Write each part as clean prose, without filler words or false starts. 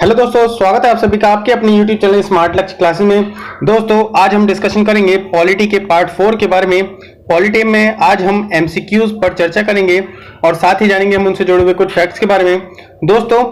Hello दोस्तों, स्वागत है आप सभी का आपके अपने YouTube चैनल स्मार्ट लक्ष्य क्लासेस में। दोस्तों, आज हम डिस्कशन करेंगे पॉलिटी के पार्ट 4 के बारे में। पॉलिटी में आज हम MCQs पर चर्चा करेंगे और साथ ही जानेंगे हम उनसे जुड़े हुए कुछ फैक्ट्स के बारे में। दोस्तों,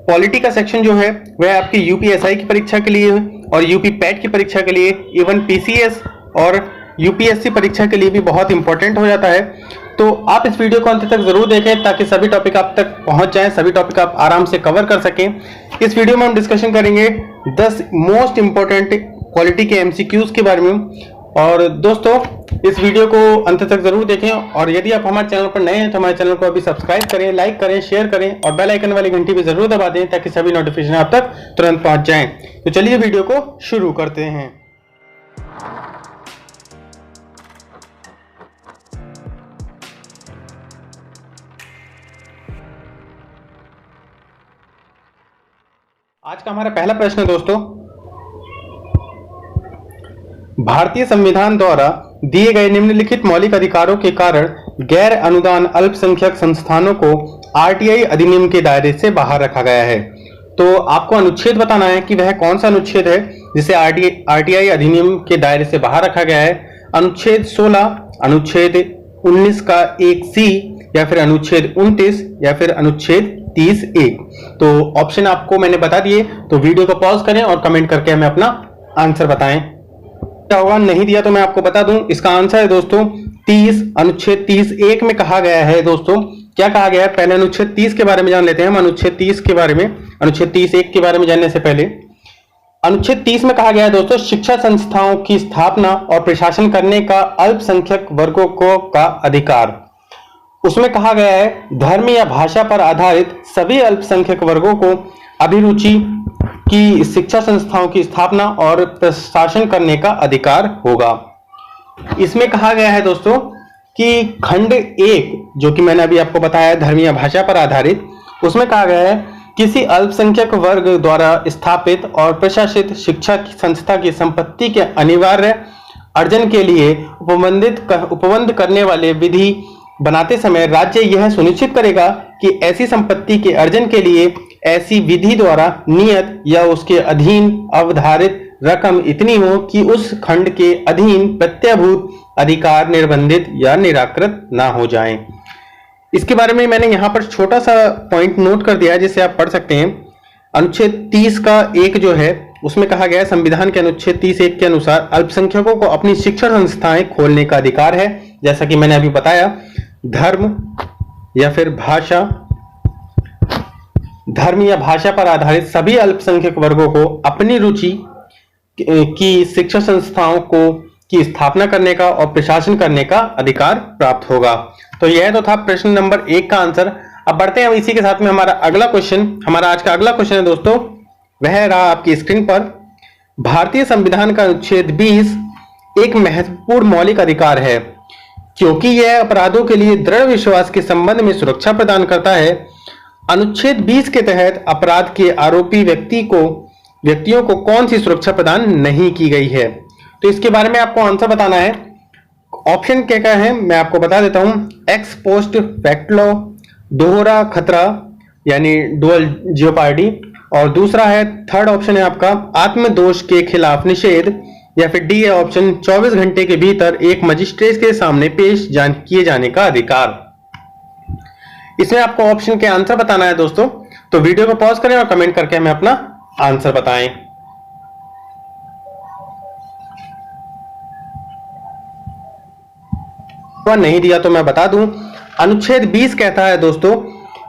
पॉलिटी का सेक्शन जो है वह आपकी UPSI की परीक्षा के लिए और UP PAT की परीक्षा के लिए, इवन PCS और UPSC परीक्षा के लिए भी बहुत इंपॉर्टेंट हो जाता है। तो आप इस वीडियो को अंत तक जरूर देखें ताकि सभी टॉपिक आप तक पहुंच जाएं, सभी टॉपिक आप आराम से कवर कर सकें। इस वीडियो में हम डिस्कशन करेंगे 10 मोस्ट इंपॉर्टेंट पॉलिटी के MCQs के बारे में। और दोस्तों, इस वीडियो को अंत तक जरूर देखें और यदि आप हमारे चैनल पर नए हैं तो हमारे चैनल को अभी सब्सक्राइब करें, लाइक करें, शेयर करें और बेल आइकन वाली घंटी भी जरूर दबा दें ताकि सभी नोटिफिकेशन आप तक तुरंत पहुंच जाएं। तो चलिए वीडियो को शुरू करते हैं। आज का हमारा पहला प्रश्न है दोस्तों, भारतीय संविधान द्वारा दिए गए निम्नलिखित मौलिक अधिकारों के कारण गैर अनुदान अल्पसंख्यक संस्थानों को RTI अधिनियम के दायरे से बाहर रखा गया है। तो आपको अनुच्छेद बताना है कि वह कौन सा अनुच्छेद है जिसे RTI अधिनियम के दायरे से बाहर रखा गया है। अनुच्छेद 16, अनुच्छेद 19 का 1C, या फिर अनुच्छेद 29, या फिर अनुच्छेद 30A। तो ऑप्शन आपको मैंने बता दिए, तो वीडियो को पॉज करें और कमेंट करके हमें अपना आंसर बताएं। क्या होगा, नहीं दिया तो मैं आपको बता दूं। इसका आंसर है दोस्तों 30, अनुच्छेद 30(1) में कहा गया है। दोस्तों, क्या कहा गया है, पहले अनुच्छेद 30 के बारे में जान लेते हैं हम। अनुच्छेद 30 के बारे में, अनुच्छेद 30(1) के बारे में जानने से पहले अनुच्छेद 30 में कहा गया है दोस्तों, शिक्षा संस्थाओं की स्थापना और प्रशासन करने का अल्पसंख्यक वर्गों को का अधिकार। उसमें कहा गया है धर्म या भाषा पर आधारित सभी अल्पसंख्यक वर्गों को अभिरुचि की शिक्षा संस्थाओं की स्थापना और प्रशासन करने का अधिकार होगा। इसमें कहा गया है दोस्तों कि खंड 1, जो कि मैंने अभी आपको बताया धर्म या भाषा पर आधारित, उसमें कहा गया है किसी अल्पसंख्यक वर्ग द्वारा स्थापित और प्रशासित शिक्षा की संस्था की संपत्ति के अनिवार्य अर्जन के लिए उपबंध करने वाले विधि बनाते समय राज्य यह सुनिश्चित करेगा कि ऐसी संपत्ति के अर्जन के लिए ऐसी विधि द्वारा नियत या उसके अधीन अवधारित रकम इतनी हो कि उस खंड के अधीन प्रत्यभूत अधिकार निर्बंधित या निराकृत ना हो जाएं। इसके बारे में मैंने यहाँ पर छोटा सा पॉइंट नोट कर दिया है जिसे आप पढ़ सकते हैं। अनुच्छेद 30 का 1 जो है उसमें कहा गया है संविधान के अनुच्छेद 30(1) के अनुसार अल्पसंख्यकों को अपनी शिक्षण संस्थाएं खोलने का अधिकार है। जैसा कि मैंने अभी बताया, धर्म या भाषा पर आधारित सभी अल्पसंख्यक वर्गों को अपनी रुचि की शिक्षा संस्थाओं को की स्थापना करने का और प्रशासन करने का अधिकार प्राप्त होगा। तो यह तो था प्रश्न नंबर 1 का आंसर। अब बढ़ते हैं हम इसी के साथ में हमारा अगला क्वेश्चन। हमारा आज का अगला क्वेश्चन है दोस्तों, वह रहा आपकी स्क्रीन पर। भारतीय संविधान का अनुच्छेद 20 एक महत्वपूर्ण मौलिक अधिकार है क्योंकि यह अपराधों के लिए दृढ़ विश्वास के संबंध में सुरक्षा प्रदान करता है। अनुच्छेद 20 के तहत अपराध के आरोपी व्यक्तियों को कौन सी सुरक्षा प्रदान नहीं की गई है। तो इसके बारे में आपको आंसर बताना है। ऑप्शन क्या क्या है मैं आपको बता देता हूं। एक्स पोस्ट फैक्टो दोहरा खतरा यानी डुअल जियोपार्डी, और दूसरा है, थर्ड ऑप्शन है आपका आत्मदोष के खिलाफ निषेध, या फिर डी है ऑप्शन 24 घंटे के भीतर एक मजिस्ट्रेट के सामने पेश किए जाने का अधिकार। इसमें आपको ऑप्शन के आंसर बताना है दोस्तों। तो वीडियो को पॉज करें और कमेंट करके हमें अपना आंसर बताएं। नहीं दिया तो मैं बता दूं। अनुच्छेद 20 कहता है दोस्तों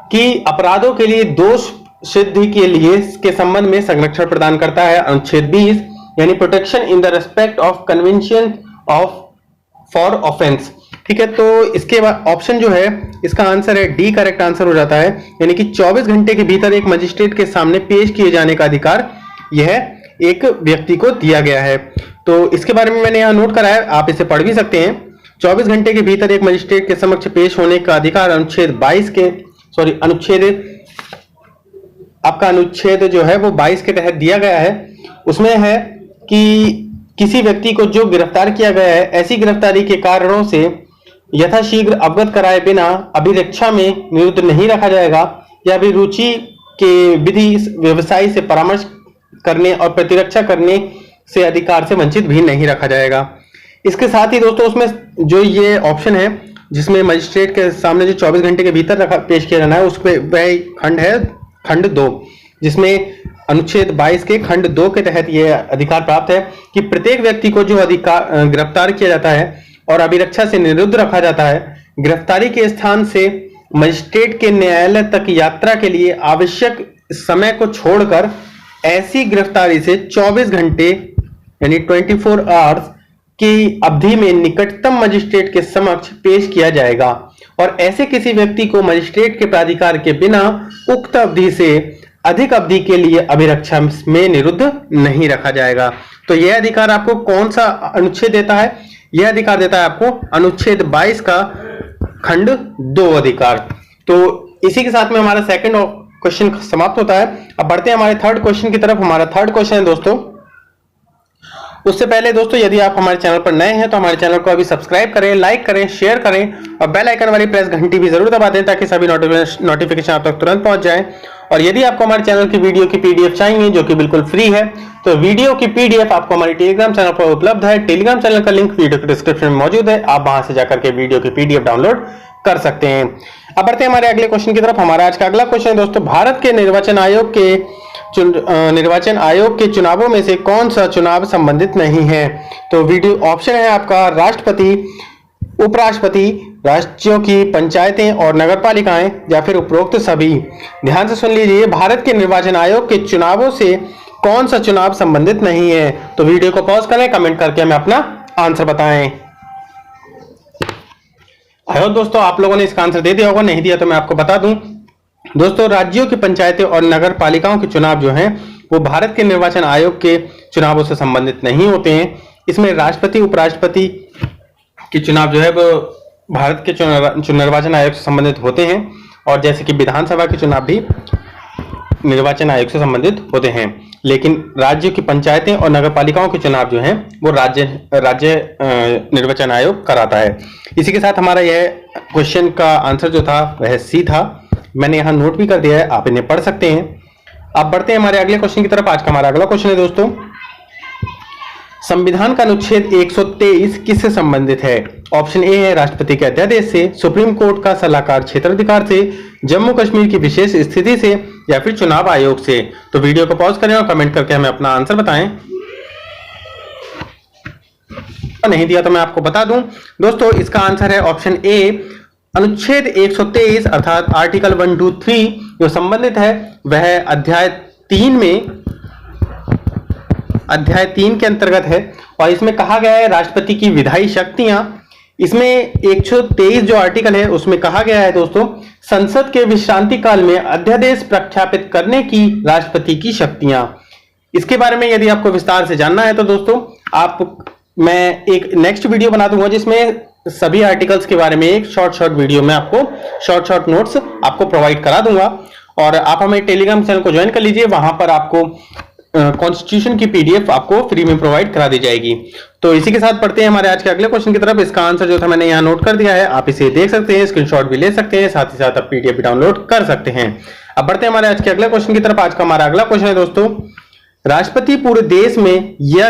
कि अपराधों के लिए दोष सिद्धि के लिए के संबंध में संरक्षण प्रदान करता है। अनुच्छेद 20 यानी protection in the respect of convention of for offence. ठीक है, तो इसके बाद ऑप्शन जो है इसका आंसर है डी, करेक्ट आंसर हो जाता है। यानी कि 24 घंटे के भीतर एक मजिस्ट्रेट के सामने पेश किए जाने का अधिकार यह एक व्यक्ति को दिया गया है। तो इसके बारे में मैंने यहाँ नोट करा है, आप इसे पढ़ भी सकते हैं। 24 घंटे के भीतर एक मजिस्ट्रेट के समक्ष पेश होने का अधिकार अनुच्छेद 22 के अनुच्छेद जो है वो 22 के तहत दिया गया है। उसमें है कि किसी व्यक्ति को जो गिरफ्तार किया गया है ऐसी गिरफ्तारी के कारणों से यथाशीघ्र अवगत कराए बिना अभिरक्षा में निरुद्ध नहीं रखा जाएगा या अभिरुचि के विधि व्यवसायी से परामर्श करने और प्रतिरक्षा करने से अधिकार से वंचित भी नहीं रखा जाएगा। इसके साथ ही दोस्तों उसमें जो ये ऑप्शन है जिसमें मजिस्ट्रेट के सामने जो 24 घंटे के भीतर पेश किया जाना है, उस पर वह खंड है खंड 2, जिसमें अनुच्छेद 22 के खंड 2 के तहत यह अधिकार प्राप्त है कि प्रत्येक व्यक्ति को जो अधिकार गिरफ्तार किया जाता है और अभिरक्षा से निरुद्ध रखा जाता है, गिरफ्तारी के स्थान से मजिस्ट्रेट के न्यायालय तक यात्रा के लिए आवश्यक समय को छोड़कर ऐसी गिरफ्तारी से 24 घंटे यानी 24 आवर्स की अवधि में निकटतम मजिस्ट्रेट के समक्ष पेश किया जाएगा और ऐसे किसी व्यक्ति को मजिस्ट्रेट के प्राधिकार के बिना उक्त अवधि से अधिक अवधि के लिए अभिरक्षा में निरुद्ध नहीं रखा जाएगा। तो यह अधिकार आपको कौन सा अनुच्छेद देता है? यह अधिकार देता है आपको अनुच्छेद 22 का खंड 2 अधिकार। तो इसी के साथ में हमारा सेकंड क्वेश्चन समाप्त होता है। अब बढ़ते हैं हमारे थर्ड क्वेश्चन की तरफ। हमारा थर्ड क्वेश्चन है दोस्तों, उससे पहले दोस्तों यदि आप हमारे चैनल पर नए हैं तो हमारे चैनल को अभी सब्सक्राइब करें, लाइक करें, शेयर करें और बेल आइकन वाली प्रेस घंटी भी जरूर दबा दें ताकि सभी नोटिफिकेशन आप तक तुरंत पहुंच जाए। और यदि आपको हमारे चैनल की वीडियो की पीडीएफ चाहिए जो कि बिल्कुल फ्री है, तो वीडियो की पीडीएफ आपको हमारे टेलीग्राम चैनल पर उपलब्ध है। टेलीग्राम चैनल का लिंक वीडियो के डिस्क्रिप्शन में मौजूद है, आप वहां से जाकर के वीडियो की पीडीएफ डाउनलोड कर सकते हैं। अब बढ़ते हैं हमारे अगले क्वेश्चन की तरफ। हमारा आज का अगला क्वेश्चन है दोस्तों, भारत के निर्वाचन आयोग के चुनावों में से कौन सा चुनाव संबंधित नहीं है? तो वीडियो ऑप्शन है आपका राष्ट्रपति, उपराष्ट्रपति, राज्यों की पंचायतें और नगरपालिकाएं या फिर उपरोक्त सभी। ध्यान से सुन लीजिए, भारत के निर्वाचन आयोग के चुनावों से कौन सा चुनाव संबंधित नहीं है? तो वीडियो को पॉज करें, कमेंट करके हमें अपना आंसर बताएं। आई होप दोस्तों आप लोगों ने इसका आंसर दे दिया होगा, नहीं दिया तो मैं आपको बता दूं दोस्तों, राज्यों की पंचायतें और नगर पालिकाओं के चुनाव जो हैं वो भारत के निर्वाचन आयोग के चुनावों से संबंधित नहीं होते हैं। इसमें राष्ट्रपति, उपराष्ट्रपति के चुनाव जो है वो भारत के निर्वाचन आयोग से संबंधित होते हैं और जैसे कि विधानसभा के चुनाव भी निर्वाचन आयोग से संबंधित होते हैं। लेकिन राज्य की पंचायतें और नगर पालिकाओं के चुनाव जो हैं वो राज्य निर्वाचन आयोग कराता है। इसी के साथ हमारा यह क्वेश्चन का आंसर जो था वह सी था। मैंने यहाँ नोट भी कर दिया है, आप इन्हें पढ़ सकते हैं। अब बढ़ते हैं हमारे अगले क्वेश्चन की तरफ। आज का हमारा अगला क्वेश्चन है दोस्तों, संविधान का अनुच्छेद 123 किससे संबंधित है? ऑप्शन ए है राष्ट्रपति के अध्यादेश से, सुप्रीम कोर्ट का सलाहकार क्षेत्राधिकार से, जम्मू कश्मीर की विशेष स्थिति से या फिर चुनाव आयोग से। तो वीडियो को पॉज करें और कमेंट करके हमें अपना आंसर बताएं। नहीं दिया तो मैं आपको बता दूं दोस्तों, इसका आंसर है ऑप्शन ए, अनुच्छेद 123 अर्थात आर्टिकल 1, 2, 3 जो संबंधित है वह अध्याय 3 के अंतर्गत है और इसमें कहा गया है राष्ट्रपति की विधायी शक्तियां। इसमें 123 जो आर्टिकल है उसमें कहा गया है दोस्तों, संसद के विश्रांति काल में अध्यादेश प्रख्यापित करने की राष्ट्रपति की शक्तियां। इसके बारे में यदि आपको विस्तार से जानना है तो दोस्तों मैं एक नेक्स्ट वीडियो बना दूंगा जिसमें सभी आर्टिकल्स के बारे में एक शॉर्ट वीडियो में आपको शॉर्ट नोट्स आपको प्रोवाइड करा दूंगा और आप हमें टेलीग्राम चैनल को ज्वाइन कर लीजिए, वहां पर आपको कॉन्स्टिट्यूशन की पीडीएफ आपको फ्री में प्रोवाइड करा दी जाएगी। तो इसी के साथ पढ़ते हैं हमारे आज के अगले क्वेश्चन की तरफ। इसका आंसर जो था मैंने यहाँ नोट कर दिया है, आप इसे देख सकते हैं, स्क्रीनशॉट भी ले सकते हैं, साथ ही साथ आप पीडीएफ भी डाउनलोड कर सकते हैं। अब बढ़ते हैं हमारे आज के अगले क्वेश्चन की तरफ। आज का हमारा अगला क्वेश्चन है दोस्तों, राष्ट्रपति पूरे देश में या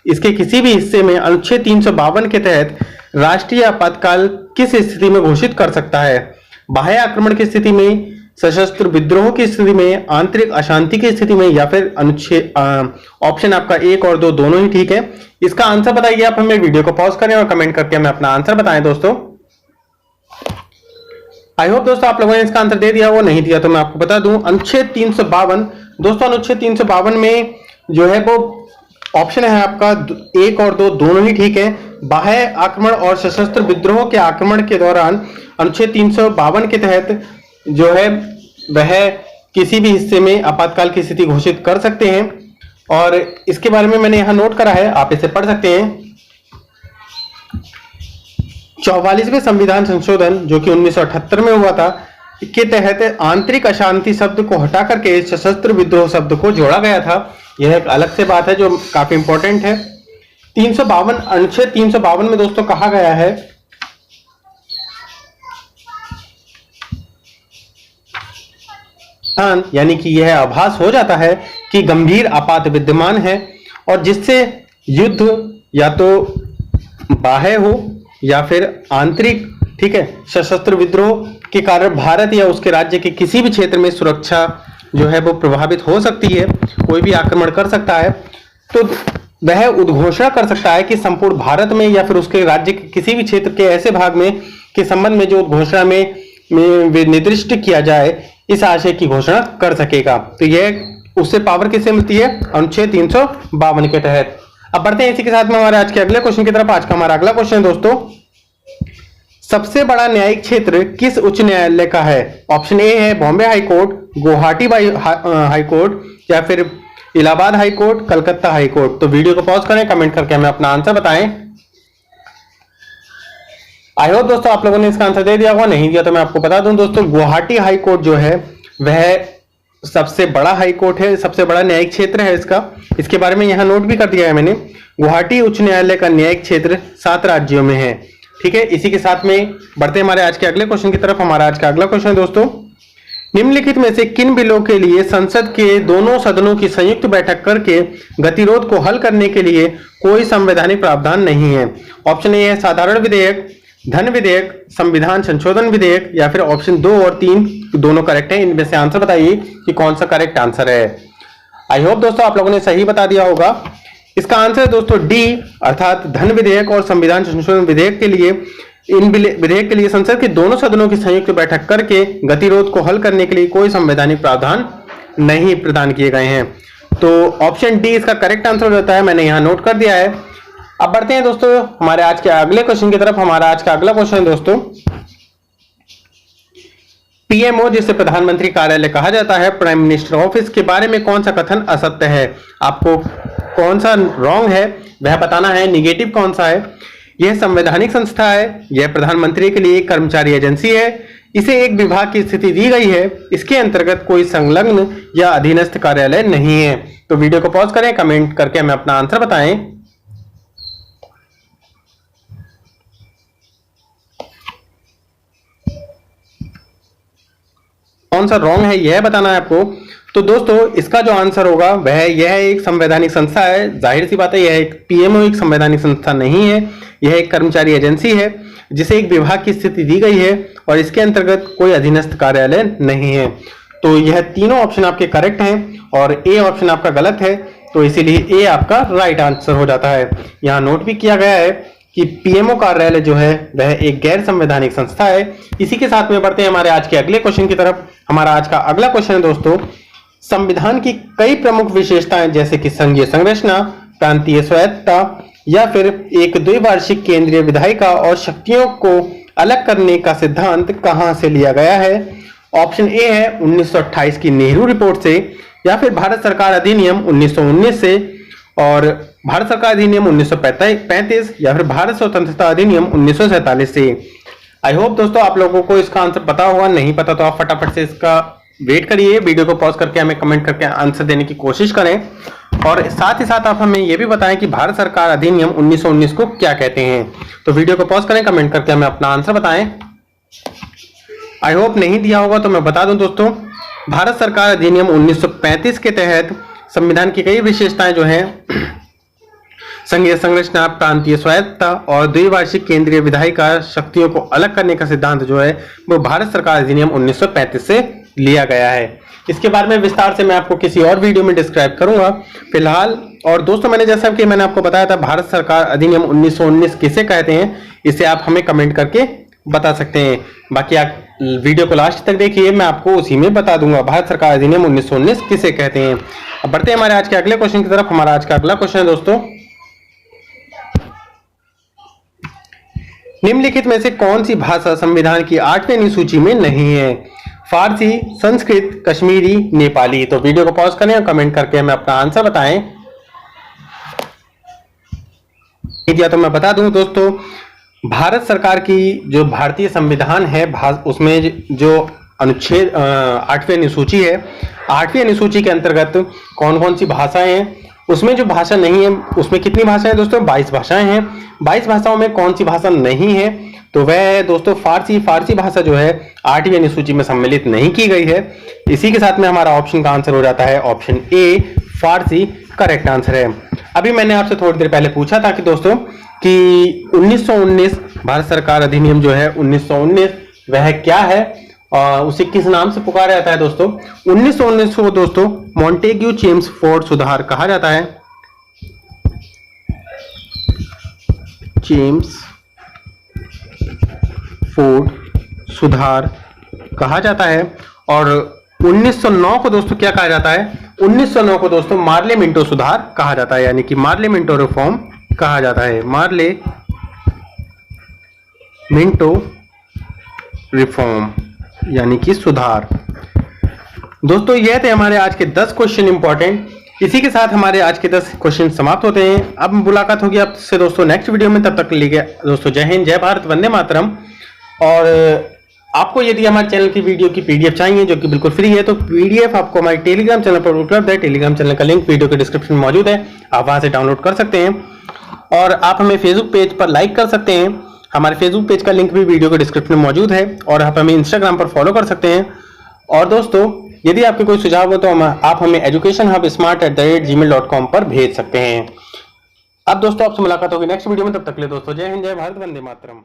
इसके किसी भी हिस्से में अनुच्छेद 352 के तहत राष्ट्रीय आपातकाल किस स्थिति में घोषित कर सकता है? बाह्य आक्रमण की स्थिति में, सशस्त्र विद्रोह की स्थिति में, आंतरिक अशांति की स्थिति में या फिर अनुच्छेद ऑप्शन आपका 1 और 2 दोनों ही ठीक है। इसका आंसर बताइए आप हमें। वीडियो को पॉज करें और कमेंट करके हमें अपना आंसर बताएं दोस्तों। आई होप दोस्तों आप लोगों ने इसका आंसर दे दिया हो, नहीं दिया तो मैं आपको बता दूं अनुच्छेद 352 दोस्तों, अनुच्छेद 352 में जो है वो ऑप्शन है आपका 1 और 2 दोनों ही ठीक है। बाह्य आक्रमण और सशस्त्र विद्रोह के आक्रमण के दौरान अनुच्छेद 352 के तहत जो है वह किसी भी हिस्से में आपातकाल की स्थिति घोषित कर सकते हैं और इसके बारे में मैंने यहां नोट करा है, आप इसे पढ़ सकते हैं। 44वें संविधान संशोधन जो कि 1978 में हुआ था के तहत आंतरिक अशांति शब्द को हटा करके सशस्त्र विद्रोह शब्द को जोड़ा गया था। यह एक अलग से बात है जो काफी इंपॉर्टेंट है। 352 अनुच्छेद 352 में दोस्तों कहा गया है यानी कि यह आभास हो जाता है कि गंभीर आपात विद्यमान है और जिससे युद्ध या तो बाह्य हो या फिर आंतरिक, ठीक है, सशस्त्र विद्रोह के कारण भारत या उसके राज्य के किसी भी क्षेत्र में सुरक्षा जो है वो प्रभावित हो सकती है, कोई भी आक्रमण कर सकता है। तो वह उद्घोषणा कर सकता है कि संपूर्ण भारत में या फिर उसके राज्य के किसी भी क्षेत्र के ऐसे भाग में के संबंध में जो उद्घोषणा में निर्दिष्ट किया जाए, इस आशय की घोषणा कर सकेगा। तो यह उससे पावर किससे मिलती है? अनुच्छेद 352 के तहत। अब बढ़ते हैं इसी के साथ में हमारे आज के अगले क्वेश्चन की तरफ। आज का हमारा अगला क्वेश्चन दोस्तों, सबसे बड़ा न्यायिक क्षेत्र किस उच्च न्यायालय का है? ऑप्शन ए है Bombay high court, Guwahati high court या फिर Allahabad high court, Calcutta high court. तो वीडियो को पॉज करें, कमेंट करके हमें अपना आंसर बताएं। आई होप दोस्तों आप लोगों ने इसका आंसर दे दिया होगा, नहीं दिया तो मैं आपको बता दूं दोस्तों, गुवाहाटी हाई कोर्ट जो है वह सबसे बड़ा हाई कोर्ट है, सबसे बड़ा न्यायिक क्षेत्र है इसका। इसके बारे में यहां नोट भी कर दिया है मैंने। गुवाहाटी उच्च न्यायालय का न्यायिक क्षेत्र 7 राज्यों में है, ठीक है। इसी के साथ में बढ़ते हमारे आज के अगले क्वेश्चन की तरफ। हमारा आज का अगला क्वेश्चन है दोस्तों, निम्नलिखित में से किन बिलों के लिए संसद के दोनों सदनों की संयुक्त बैठक करके गतिरोध को हल करने के लिए कोई संवैधानिक प्रावधान नहीं है? ऑप्शन ए है साधारण विधेयक, धन विधेयक, संविधान संशोधन विधेयक या फिर ऑप्शन 2 और 3 दोनों करेक्ट है। इनमें से आंसर बताइए कि कौन सा करेक्ट आंसर है। आई होप दोस्तों आप लोगों ने सही बता दिया होगा। इसका आंसर है दोस्तों डी, अर्थात धन विधेयक और संविधान संशोधन विधेयक के लिए, इन विधेयक के लिए संसद के दोनों सदनों की संयुक्त बैठक करके गतिरोध को हल करने के लिए कोई संवैधानिक प्रावधान नहीं प्रदान किए गए हैं। तो ऑप्शन डी इसका करेक्ट आंसर हो जाता है, मैंने यहां नोट कर दिया है। अब बढ़ते हैं दोस्तों हमारे आज के अगले क्वेश्चन की तरफ। हमारा आज का अगला क्वेश्चन है दोस्तों, पीएमओ जिसे प्रधानमंत्री कार्यालय कहा जाता है, प्राइम मिनिस्टर ऑफिस, के बारे में कौन सा कथन असत्य है? आपको कौन सा रॉन्ग है वह बताना है, निगेटिव कौन सा है। यह संवैधानिक संस्था है, यह प्रधानमंत्री के लिए एक कर्मचारी एजेंसी है, इसे एक विभाग की स्थिति दी गई है, इसके अंतर्गत कोई संलग्न या अधीनस्थ कार्यालय नहीं है। तो वीडियो को पॉज करें, कमेंट करके हमें अपना आंसर बताएं। कौन सा रॉन्ग है यह बताना है आपको। तो दोस्तों इसका जो आंसर होगा वह यह एक संवैधानिक संस्था है। जाहिर सी बात है, यह एक पीएमओ एक संवैधानिक संस्था नहीं है, यह एक कर्मचारी एजेंसी है जिसे एक विभाग की स्थिति दी गई है और इसके अंतर्गत कोई अधीनस्थ कार्यालय नहीं है। तो यह तीनों ऑप्शन आपके करेक्ट हैं और ए ऑप्शन आपका गलत है, तो इसीलिए ए आपका राइट आंसर हो जाता है। यहाँ नोट भी किया गया है कि पीएमओ कार्यालय जो है वह एक गैर संवैधानिक संस्था है। इसी के साथ में बढ़ते हैं हमारे आज के अगले क्वेश्चन की तरफ। हमारा आज का अगला क्वेश्चन है दोस्तों, संविधान की कई प्रमुख विशेषताएं जैसे कि संघीय संरचना, प्रांतीय स्वायत्तता या फिर एक द्विवार्षिक केंद्रीय विधायिका और शक्तियों को अलग करने का सिद्धांत कहां से लिया गया है? ऑप्शन ए है 1928 की नेहरू रिपोर्ट से या फिर भारत सरकार अधिनियम 1919 से और भारत सरकार अधिनियम 1935 या फिर भारत स्वतंत्रता अधिनियम 1947 से। आई होप दोस्तों आप लोगों को इसका आंसर पता होगा, नहीं पता तो आप फटाफट से इसका वेट करिए, वीडियो को पॉज करके हमें कमेंट करके आंसर देने की कोशिश करें और साथ ही साथ आप हमें यह भी बताएं कि भारत सरकार अधिनियम 1919 को क्या कहते हैं। तो वीडियो को पॉज करें, कमेंट करके हमें अपना आंसर बताएं। आई होप नहीं दिया होगा तो मैं बता दूं दोस्तों, भारत सरकार अधिनियम 1935 के तहत संविधान की कई विशेषताएं जो हैं, संघीय संरचना, प्रांतीय स्वायत्तता और द्विवार्षिक केंद्रीय विधायिका शक्तियों को अलग करने का सिद्धांत जो है वो भारत सरकार अधिनियम 1935 से लिया गया है। इसके बारे में विस्तार से मैं आपको किसी और वीडियो में डिस्क्राइब करूंगा फिलहाल। और दोस्तों जैसा कि मैंने आपको बताया था, भारत सरकार अधिनियम 1919 किसे कहते हैं इसे आप हमें कमेंट करके बता सकते हैं। बाकी आप वीडियो को लास्ट तक देखिए, मैं आपको उसी में बता दूंगा भारत सरकार अधिनियम 1919 किसे कहते हैं। अब बढ़ते हैं हमारे आज के अगले क्वेश्चन की तरफ। हमारा आज का अगला क्वेश्चन है दोस्तों, निम्नलिखित में से कौन सी भाषा संविधान की 8वीं अनुसूची में नहीं है? फारसी, संस्कृत, कश्मीरी, नेपाली। तो वीडियो को पॉज करें और कमेंट करके हमें अपना आंसर बताएं। या तो मैं बता दूं दोस्तों, भारत सरकार की जो भारतीय संविधान है उसमें जो अनुच्छेद 8वीं अनुसूची है, 8वीं अनुसूची के अंतर्गत कौन कौन सी भाषाएं हैं उसमें जो भाषा नहीं है, उसमें कितनी भाषाएं हैं दोस्तों? 22 भाषाएं हैं। 22 भाषाओं में कौन सी भाषा नहीं है? तो वह है दोस्तों फारसी। फारसी भाषा जो है 8वीं अनुसूची में सम्मिलित नहीं की गई है। इसी के साथ में हमारा ऑप्शन का आंसर हो जाता है option A, Farsi correct answer है। अभी मैंने आपसे थोड़ी देर पहले पूछा था कि दोस्तों कि 1919 भारत सरकार अधिनियम जो है 1919 वह क्या है और उसे किस नाम से पुकारा जाता है दोस्तों? 1919 को दोस्तों मॉन्टेग्यू चेम्सफोर्ड सुधार कहा जाता है। चेम्सफोर्ड सुधार कहा जाता है। और 1909 को दोस्तों क्या कहा जाता है? 1909 को दोस्तों मार्ले मिंटो सुधार कहा जाता है, यानी कि मार्ले मिंटो रिफॉर्म कहा जाता है। मार्ले मिंटो रिफॉर्म यानी कि सुधार। दोस्तों ये थे हमारे आज के 10 क्वेश्चन इंपॉर्टेंट। इसी के साथ हमारे आज के 10 क्वेश्चन समाप्त होते हैं। अब मुलाकात होगी आपसे दोस्तों नेक्स्ट वीडियो में। तब तक के लिए दोस्तों जय हिंद, जय भारत, वंदे मातरम। और आपको यदि हमारे चैनल की वीडियो की पीडीएफ चाहिए जो कि बिल्कुल फ्री है, तो पीडीएफ आपको हमारे टेलीग्राम चैनल पर उपलब्ध है। टेलीग्राम चैनल का लिंक वीडियो के डिस्क्रिप्शन में मौजूद है, आप वहां से डाउनलोड कर सकते हैं। और आप हमें फेसबुक पेज पर लाइक कर सकते हैं, हमारे फेसबुक पेज का लिंक भी वीडियो के डिस्क्रिप्शन में मौजूद है। और आप हमें इंस्टाग्राम पर फॉलो कर सकते हैं। और दोस्तों यदि आपके कोई सुझाव हो तो आप हमें educationhubsmart@gmail.com पर भेज सकते हैं। अब दोस्तों आपसे मुलाकात होगी नेक्स्ट वीडियो में। तब तक के लिए दोस्तों जय हिंद, जय भारत, वंदे मातरम।